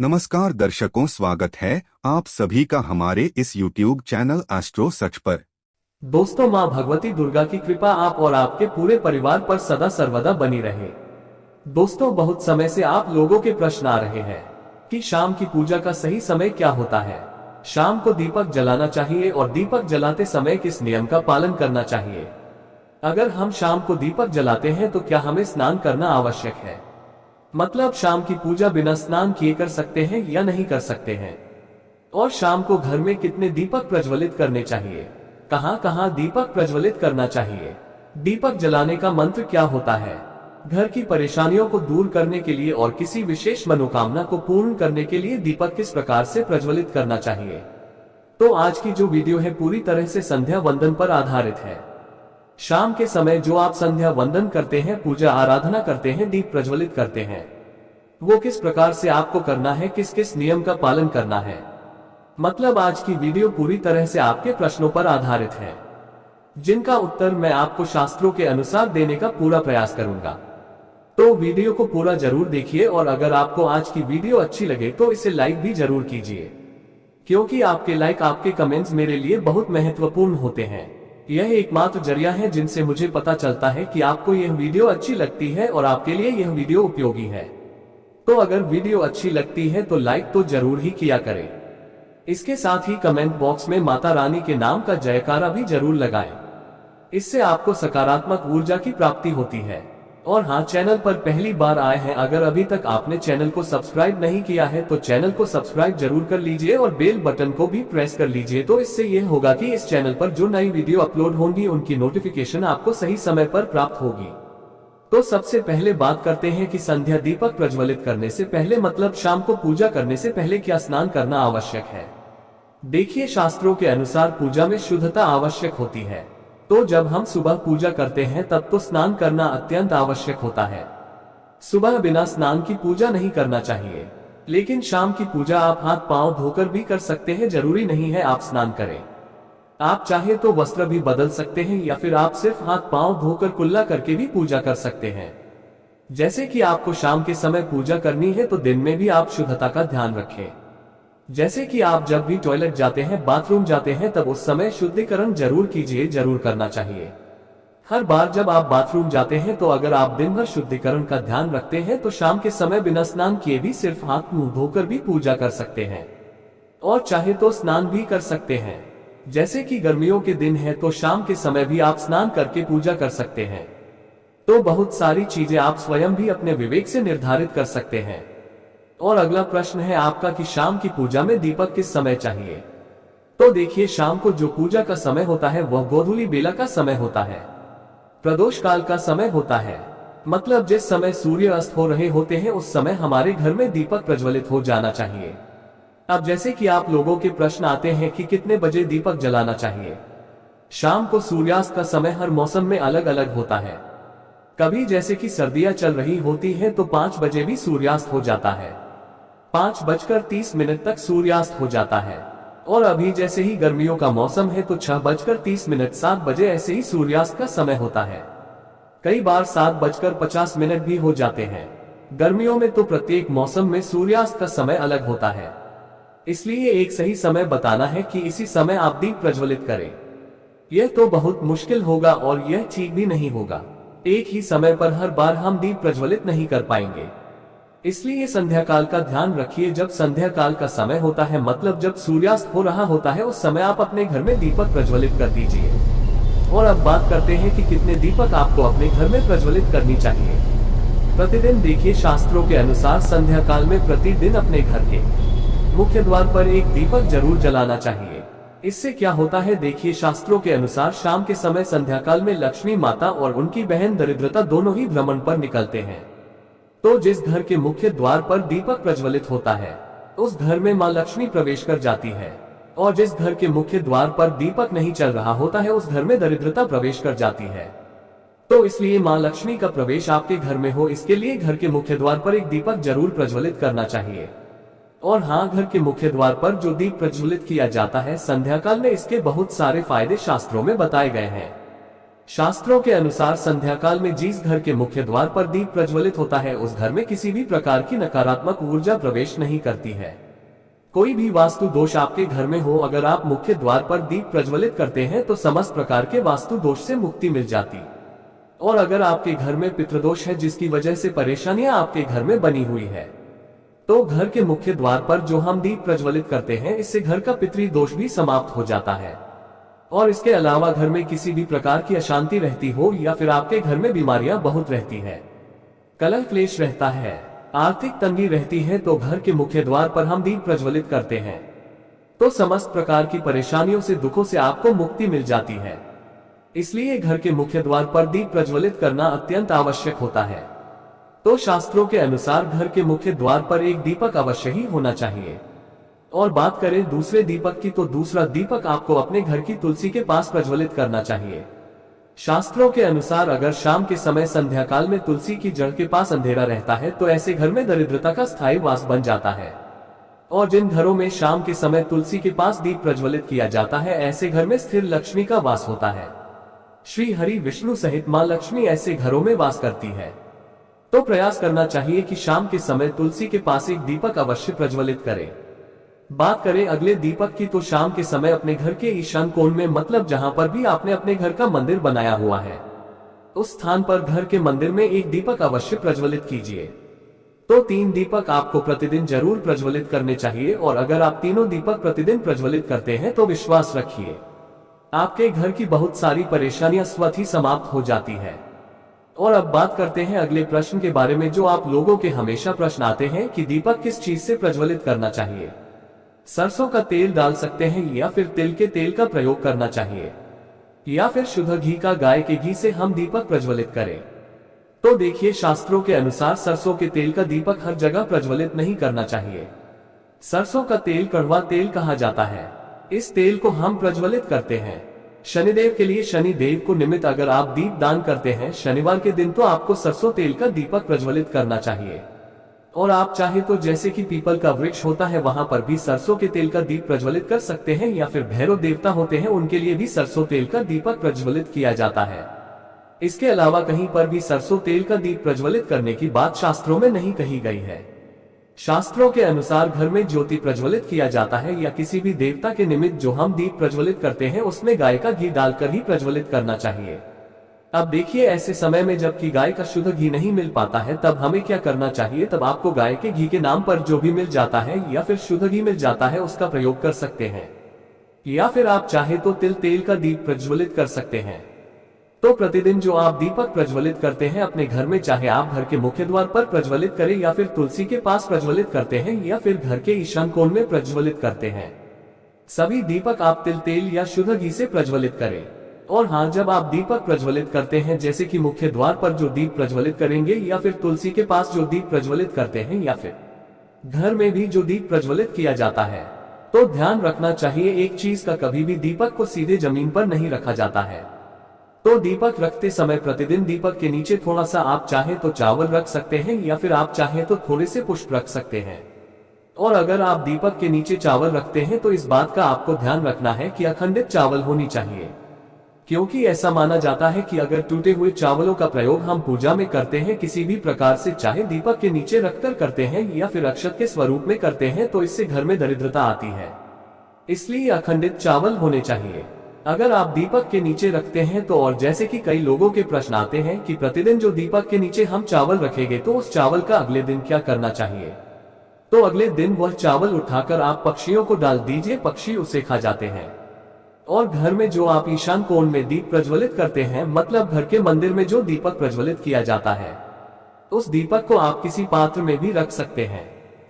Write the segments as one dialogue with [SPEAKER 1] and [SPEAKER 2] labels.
[SPEAKER 1] नमस्कार दर्शकों, स्वागत है आप सभी का हमारे इस YouTube चैनल एस्ट्रो सच पर।
[SPEAKER 2] दोस्तों, माँ भगवती दुर्गा की कृपा आप और आपके पूरे परिवार पर सदा सर्वदा बनी रहे। दोस्तों, बहुत समय से आप लोगों के प्रश्न आ रहे हैं कि शाम की पूजा का सही समय क्या होता है। शाम को दीपक जलाना चाहिए और दीपक जलाते समय किस नियम का पालन करना चाहिए। अगर हम शाम को दीपक जलाते हैं तो क्या हमें स्नान करना आवश्यक है, मतलब शाम की पूजा बिना स्नान किए कर सकते हैं या नहीं कर सकते हैं। और शाम को घर में कितने दीपक प्रज्वलित करने चाहिए, कहां कहां दीपक प्रज्वलित करना चाहिए, दीपक जलाने का मंत्र क्या होता है, घर की परेशानियों को दूर करने के लिए और किसी विशेष मनोकामना को पूर्ण करने के लिए दीपक किस प्रकार से प्रज्वलित करना चाहिए। तो आज की जो वीडियो है पूरी तरह से संध्या वंदन पर आधारित है। शाम के समय जो आप संध्या वंदन करते हैं, पूजा आराधना करते हैं, दीप प्रज्वलित करते हैं, वो किस प्रकार से आपको करना है, किस किस नियम का पालन करना है। मतलब आज की वीडियो पूरी तरह से आपके प्रश्नों पर आधारित है, जिनका उत्तर मैं आपको शास्त्रों के अनुसार देने का पूरा प्रयास करूंगा। तो वीडियो को पूरा जरूर देखिए और अगर आपको आज की वीडियो अच्छी लगे तो इसे लाइक भी जरूर कीजिए, क्योंकि आपके लाइक, आपके कमेंट्स मेरे लिए बहुत महत्वपूर्ण होते हैं। यह एकमात्र जरिया है जिनसे मुझे पता चलता है कि आपको यह वीडियो अच्छी लगती है और आपके लिए यह वीडियो उपयोगी है। तो अगर वीडियो अच्छी लगती है तो लाइक तो जरूर ही किया करें। इसके साथ ही कमेंट बॉक्स में माता रानी के नाम का जयकारा भी जरूर लगाएं। इससे आपको सकारात्मक ऊर्जा की प्राप्ति होती है। और हाँ, चैनल पर पहली बार आए हैं, अगर अभी तक आपने चैनल को सब्सक्राइब नहीं किया है तो चैनल को सब्सक्राइब जरूर कर लीजिए और बेल बटन को भी प्रेस कर लीजिए। तो इससे यह होगा कि इस चैनल पर जो नई वीडियो अपलोड होंगी उनकी नोटिफिकेशन आपको सही समय पर प्राप्त होगी। तो सबसे पहले बात करते हैं कि संध्या दीपक प्रज्वलित करने से पहले, मतलब शाम को पूजा करने से पहले क्या स्नान करना आवश्यक है। देखिए, शास्त्रों के अनुसार पूजा में शुद्धता आवश्यक होती है। तो जब हम सुबह पूजा करते हैं तब तो स्नान करना अत्यंत आवश्यक होता है। सुबह बिना स्नान की पूजा नहीं करना चाहिए, लेकिन शाम की पूजा आप हाथ पांव धोकर भी कर सकते हैं, जरूरी नहीं है आप स्नान करें। आप चाहे तो वस्त्र भी बदल सकते हैं या फिर आप सिर्फ हाथ पांव धोकर कुल्ला करके भी पूजा कर सकते हैं। जैसे कि आपको शाम के समय पूजा करनी है तो दिन में भी आप शुद्धता का ध्यान रखें। जैसे कि आप जब भी टॉयलेट जाते हैं, बाथरूम जाते हैं, तब उस समय शुद्धिकरण जरूर कीजिए, जरूर करना चाहिए। हर बार जब आप बाथरूम जाते हैं तो अगर आप दिन भर शुद्धिकरण का ध्यान रखते हैं तो शाम के समय बिना स्नान किए भी सिर्फ हाथ मुंह धोकर भी पूजा कर सकते हैं और चाहे तो स्नान भी कर सकते हैं। जैसे कि गर्मियों के दिन है तो शाम के समय भी आप स्नान करके पूजा कर सकते हैं। तो बहुत सारी चीजें आप स्वयं भी अपने विवेक से निर्धारित कर सकते हैं। और अगला प्रश्न है आपका कि शाम की पूजा में दीपक किस समय चाहिए। तो देखिए, शाम को जो पूजा का समय होता है वह गोधूली बेला का समय होता है, प्रदोष काल का समय होता है। मतलब जिस समय सूर्य अस्त हो रहे होते हैं उस समय हमारे घर में दीपक प्रज्वलित हो जाना चाहिए। अब जैसे कि आप लोगों के प्रश्न आते हैं कि कितने बजे दीपक जलाना चाहिए। शाम को सूर्यास्त का समय हर मौसम में अलग अलग होता है। कभी जैसे कि सर्दियां चल रही होती है तो 5 बजे भी सूर्यास्त हो जाता है, 5:30 तक सूर्यास्त हो जाता है। और अभी जैसे ही गर्मियों का मौसम है तो 6:30, 7 बजे ऐसे ही सूर्यास्त का समय होता है। कई बार 7:50 भी हो जाते हैं। गर्मियों में तो प्रत्येक मौसम में सूर्यास्त का समय अलग होता है, इसलिए एक सही समय बताना है कि इसी समय आप दीप प्रज्वलित करें। यह तो बहुत मुश्किल होगा और यह ठीक भी नहीं होगा। एक ही समय पर हर बार हम दीप प्रज्वलित नहीं कर पाएंगे, इसलिए संध्या काल का ध्यान रखिए। जब संध्या काल का समय होता है, मतलब जब सूर्यास्त हो रहा होता है, उस समय आप अपने घर में दीपक प्रज्वलित कर दीजिए। और अब बात करते हैं कि कितने दीपक आपको अपने घर में प्रज्वलित करनी चाहिए प्रतिदिन। देखिए, शास्त्रों के अनुसार संध्या काल में प्रतिदिन अपने घर के मुख्य द्वार पर एक दीपक जरूर जलाना चाहिए। इससे क्या होता है, देखिए, शास्त्रों के अनुसार शाम के समय संध्या काल में लक्ष्मी माता और उनकी बहन दरिद्रता दोनों ही भ्रमण पर निकलते हैं। तो जिस घर के मुख्य द्वार पर दीपक प्रज्वलित होता है उस घर में मां लक्ष्मी प्रवेश कर जाती है, और जिस घर के मुख्य द्वार पर दीपक नहीं चल रहा होता है उस घर में दरिद्रता प्रवेश कर जाती है। तो इसलिए मां लक्ष्मी का प्रवेश आपके घर में हो, इसके लिए घर के मुख्य द्वार पर एक दीपक जरूर प्रज्वलित करना चाहिए। और हाँ, घर के मुख्य द्वार पर जो दीप प्रज्वलित किया जाता है संध्या काल में, इसके बहुत सारे फायदे शास्त्रों में बताए गए हैं। शास्त्रों के अनुसार संध्या काल में जिस घर के मुख्य द्वार पर दीप प्रज्वलित होता है उस घर में किसी भी प्रकार की नकारात्मक ऊर्जा प्रवेश नहीं करती है। कोई भी वास्तु दोष आपके घर में हो, अगर आप मुख्य द्वार पर दीप प्रज्वलित करते हैं तो समस्त प्रकार के वास्तु दोष से मुक्ति मिल जाती। और अगर आपके घर में पितृदोष है जिसकी वजह से परेशानियां आपके घर में बनी हुई है, तो घर के मुख्य द्वार पर जो हम दीप प्रज्वलित करते हैं इससे घर का पितृदोष भी समाप्त हो जाता है। और इसके अलावा घर में किसी भी प्रकार की अशांति रहती हो या फिर आपके घर में बीमारियां बहुत रहती है, कलह क्लेश रहता है, आर्थिक तंगी रहती है, तो घर के मुख्य द्वार पर हम दीप प्रज्वलित करते हैं तो समस्त प्रकार की परेशानियों से, दुखों से आपको मुक्ति मिल जाती है। इसलिए घर के मुख्य द्वार पर दीप प्रज्वलित करना अत्यंत आवश्यक होता है। तो शास्त्रों के अनुसार घर के मुख्य द्वार पर एक दीपक अवश्य ही होना चाहिए। और बात करें दूसरे दीपक की, तो दूसरा दीपक आपको अपने घर की तुलसी के पास प्रज्वलित करना चाहिए। शास्त्रों के अनुसार अगर शाम के समय संध्या काल में तुलसी की जड़ के पास अंधेरा रहता है तो ऐसे घर में दरिद्रता का स्थायी वास बन जाता है। और जिन घरों में शाम के समय तुलसी के पास दीप प्रज्वलित किया जाता है ऐसे घर में स्थिर लक्ष्मी का वास होता है। श्री हरि विष्णु सहित मां लक्ष्मी ऐसे घरों में वास करती है। तो प्रयास करना चाहिए कि शाम के समय तुलसी के पास एक दीपक अवश्य प्रज्वलित करें। बात करें अगले दीपक की, तो शाम के समय अपने घर के ईशान कोण में, मतलब जहां पर भी आपने अपने घर का मंदिर बनाया हुआ है, उस स्थान पर घर के मंदिर में एक दीपक अवश्य प्रज्वलित कीजिए। तो 3 दीपक आपको प्रतिदिन जरूर प्रज्वलित करने चाहिए। और अगर आप तीनों दीपक प्रतिदिन प्रज्वलित करते हैं तो विश्वास रखिए आपके घर की बहुत सारी परेशानियां स्वतः ही समाप्त हो जाती है। और अब बात करते हैं अगले प्रश्न के बारे में, जो आप लोगों के हमेशा प्रश्न आते हैं कि दीपक किस चीज से प्रज्वलित करना चाहिए। सरसों का तेल डाल सकते हैं या फिर तिल के तेल का प्रयोग करना चाहिए, या फिर शुद्ध घी का, गाय के घी से हम दीपक प्रज्वलित करें। तो देखिए, शास्त्रों के अनुसार सरसों के तेल का दीपक हर जगह प्रज्वलित नहीं करना चाहिए। सरसों का तेल कड़वा तेल कहा जाता है। इस तेल को हम प्रज्वलित करते हैं शनिदेव के लिए, शनिदेव को निमित्त अगर आप दीप दान करते हैं शनिवार के दिन तो आपको सरसों तेल का दीपक प्रज्वलित करना चाहिए। और आप चाहे तो जैसे कि पीपल का वृक्ष होता है वहां पर भी सरसों के तेल का दीप प्रज्वलित कर सकते हैं, या फिर भैरव देवता होते हैं उनके लिए भी सरसों तेल का दीपक प्रज्वलित किया जाता है। इसके अलावा कहीं पर भी सरसों तेल का दीप प्रज्वलित करने की बात शास्त्रों में नहीं कही गई है। शास्त्रों के अनुसार घर में ज्योति प्रज्वलित किया जाता है या किसी भी देवता के निमित्त जो हम दीप प्रज्वलित करते हैं उसमें गाय का घी डालकर ही प्रज्वलित करना चाहिए। अब देखिए, ऐसे समय में जबकि गाय का शुद्ध घी नहीं मिल पाता है तब हमें क्या करना चाहिए। तब आपको गाय के घी के नाम पर जो भी मिल जाता है या फिर शुद्ध घी मिल जाता है उसका प्रयोग कर सकते हैं, या फिर आप चाहे तो तिल तेल का दीप प्रज्वलित कर सकते हैं। तो प्रतिदिन जो आप दीपक प्रज्वलित करते हैं अपने घर में, चाहे आप घर के मुख्य द्वार पर प्रज्वलित करें या फिर तुलसी के पास प्रज्वलित करते हैं या फिर घर के ईशान कोण में प्रज्वलित करते हैं, सभी दीपक आप तिल तेल या शुद्ध घी से प्रज्वलित करें। और हाँ, जब आप दीपक प्रज्वलित करते हैं, जैसे कि मुख्य द्वार पर जो दीप प्रज्वलित करेंगे या फिर तुलसी के पास जो दीप प्रज्वलित करते हैं या फिर घर में भी जो दीप प्रज्वलित किया जाता है, तो ध्यान रखना चाहिए एक चीज का, कभी भी दीपक को सीधे जमीन पर नहीं रखा जाता है। तो दीपक रखते समय प्रतिदिन दीपक के नीचे थोड़ा सा आप चाहे तो चावल रख सकते हैं या फिर आप चाहे तो थोड़े से पुष्प रख सकते हैं। और अगर आप दीपक के नीचे चावल रखते हैं तो इस बात का आपको ध्यान रखना है कि अखंडित चावल होनी चाहिए, क्योंकि ऐसा माना जाता है कि अगर टूटे हुए चावलों का प्रयोग हम पूजा में करते हैं किसी भी प्रकार से, चाहे दीपक के नीचे रखकर करते हैं या फिर अक्षत के स्वरूप में करते हैं, तो इससे घर में दरिद्रता आती है। इसलिए अखंडित चावल होने चाहिए अगर आप दीपक के नीचे रखते हैं तो। और जैसे कि कई लोगों के प्रश्न आते हैं कि प्रतिदिन जो दीपक के नीचे हम चावल रखेंगे तो उस चावल का अगले दिन क्या करना चाहिए। तो अगले दिन वह चावल उठाकर आप पक्षियों को डाल दीजिए, पक्षी उसे खा जाते हैं। और घर में जो आप ईशान कोण में दीप प्रज्वलित करते हैं, मतलब घर के मंदिर में जो दीपक प्रज्वलित किया जाता है, उस दीपक को आप किसी पात्र में भी रख सकते हैं।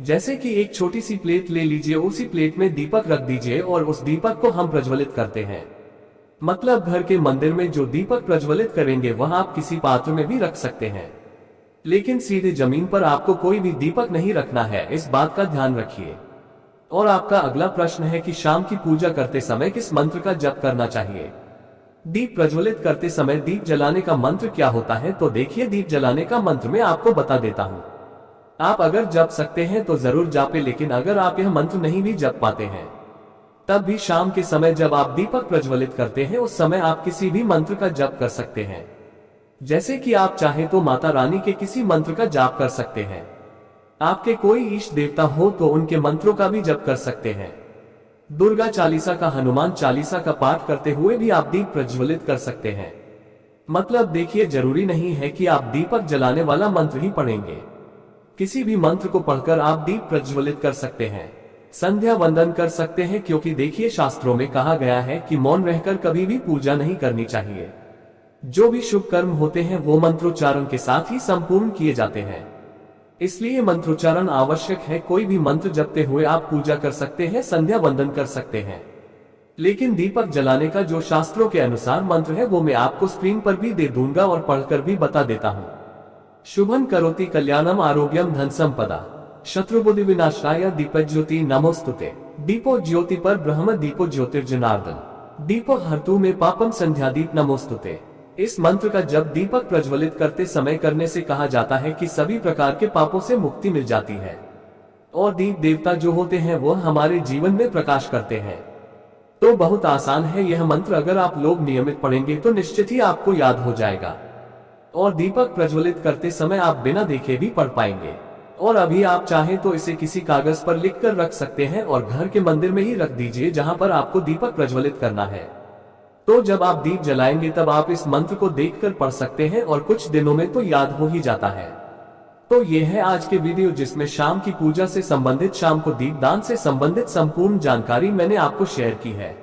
[SPEAKER 2] जैसे कि एक छोटी सी प्लेट ले लीजिए, उसी प्लेट में दीपक रख दीजिए और उस दीपक को हम प्रज्वलित करते हैं। मतलब घर के मंदिर में जो दीपक प्रज्वलित करेंगे वह आप किसी पात्र में भी रख सकते हैं, लेकिन सीधे जमीन पर आपको कोई भी दीपक नहीं रखना है, इस बात का ध्यान रखिए। और आपका अगला प्रश्न है कि शाम की पूजा करते समय किस मंत्र का जप करना चाहिए। दीप प्रज्वलित करते समय दीप जलाने का मंत्र क्या होता है। तो देखिए, दीप जलाने का मंत्र मैं आपको बता देता हूँ। आप अगर जप सकते हैं तो जरूर जापे, लेकिन अगर आप यह मंत्र नहीं भी जप पाते हैं तब भी शाम के समय जब आप दीपक प्रज्वलित करते हैं उस समय आप किसी भी मंत्र का जप कर सकते हैं। जैसे कि आप चाहें तो माता रानी के किसी मंत्र का जाप कर सकते हैं। आपके कोई इष्ट देवता हो तो उनके मंत्रों का भी जप कर सकते हैं। दुर्गा चालीसा का, हनुमान चालीसा का पाठ करते हुए भी आप दीप प्रज्वलित कर सकते हैं। मतलब देखिए, जरूरी नहीं है कि आप दीपक जलाने वाला मंत्र ही पढ़ेंगे। किसी भी मंत्र को पढ़कर आप दीप प्रज्वलित कर सकते हैं, संध्या वंदन कर सकते हैं, क्योंकि देखिए शास्त्रों में कहा गया है कि मौन रहकर कभी भी पूजा नहीं करनी चाहिए। जो भी शुभ कर्म होते हैं वो मंत्रोच्चारण के साथ ही संपूर्ण किए जाते हैं, इसलिए मंत्रोच्चारण आवश्यक है। कोई भी मंत्र जपते हुए आप पूजा कर सकते हैं, संध्या वंदन कर सकते हैं, लेकिन दीपक जलाने का जो शास्त्रों के अनुसार मंत्र है वो मैं आपको स्क्रीन पर भी दे दूंगा और पढ़कर भी बता देता हूँ। शुभं करोति कल्याणम आरोग्यम धन संपदा शत्रुबुद्धि विनाशाय दीपज्योति नमोस्तुते। दीपो ज्योति पर ब्रह्म दीपो ज्योतिर्जनार्दन दीपो हर्तु में पापम संध्या दीप नमोस्तुते। इस मंत्र का जप दीपक प्रज्वलित करते समय करने से कहा जाता है कि सभी प्रकार के पापों से मुक्ति मिल जाती है और दीप देवता जो होते हैं वो हमारे जीवन में प्रकाश करते हैं। तो बहुत आसान है यह मंत्र, अगर आप लोग नियमित पढ़ेंगे तो निश्चित ही आपको याद हो जाएगा और दीपक प्रज्वलित करते समय आप बिना देखे भी पढ़ पाएंगे। और अभी आप चाहें तो इसे किसी कागज पर लिखकर रख सकते हैं और घर के मंदिर में ही रख दीजिए जहां पर आपको दीपक प्रज्वलित करना है। तो जब आप दीप जलाएंगे तब आप इस मंत्र को देखकर पढ़ सकते हैं और कुछ दिनों में तो याद हो ही जाता है। तो ये है आज के वीडियो जिसमें शाम की पूजा से संबंधित, शाम को दीपदान से संबंधित संपूर्ण जानकारी मैंने आपको शेयर की है।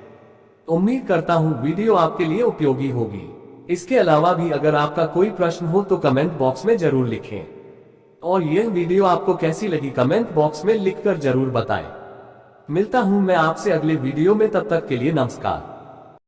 [SPEAKER 2] उम्मीद करता हूँ वीडियो आपके लिए उपयोगी होगी। इसके अलावा भी अगर आपका कोई प्रश्न हो तो कमेंट बॉक्स में जरूर लिखें और यह वीडियो आपको कैसी लगी कमेंट बॉक्स में लिखकर जरूर बताएं। मिलता हूँ मैं आपसे अगले वीडियो में, तब तक के लिए नमस्कार।